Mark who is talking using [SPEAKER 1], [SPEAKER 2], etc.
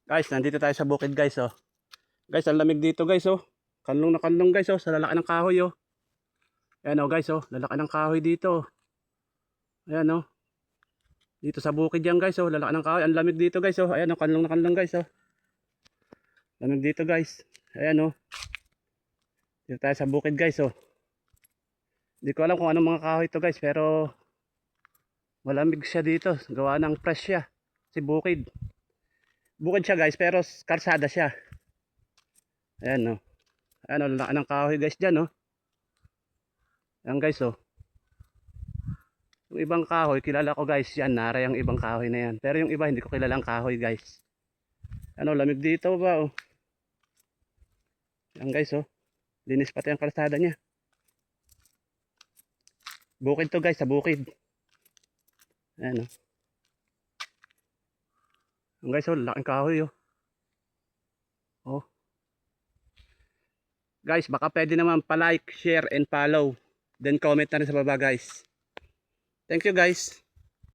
[SPEAKER 1] Guys, nandito tayo sa bukid guys oh. Guys, ang lamig dito guys oh. Kanlong na kanlong guys oh, sa lalaki ng kahoy oh. Ayan oh guys oh, lalaki ng kahoy dito. Ayan oh. Dito sa bukid yan guys oh, lalaki ng kahoy. Ang lamig dito guys oh. Ayan oh, kanlong na kanlong guys oh. Lamig dito guys. Ayan oh. Dito tayo sa bukid guys oh. Hindi ko alam kung anong mga kahoy to guys, pero malamig siya dito. Gawa ng fresh siya. Si bukid. Bukid siya guys, pero karsada siya. Ayan oh. Ayan oh, lalaki ng kahoy guys dyan oh. Ayan guys oh. Yung ibang kahoy, kilala ko guys, yan, nara yung ibang kahoy na yan. Pero yung iba, hindi ko kilala ang kahoy guys. Ano, lamig dito ba oh. Yan guys oh. Linis pati ang kalsada niya. Bukid to guys, sa bukid. Ayan oh. Yan guys oh, laking kahoy oh. Oh. Guys, baka pwede naman pa-like, share, and follow. Then comment na rin sa baba guys. Thank you guys.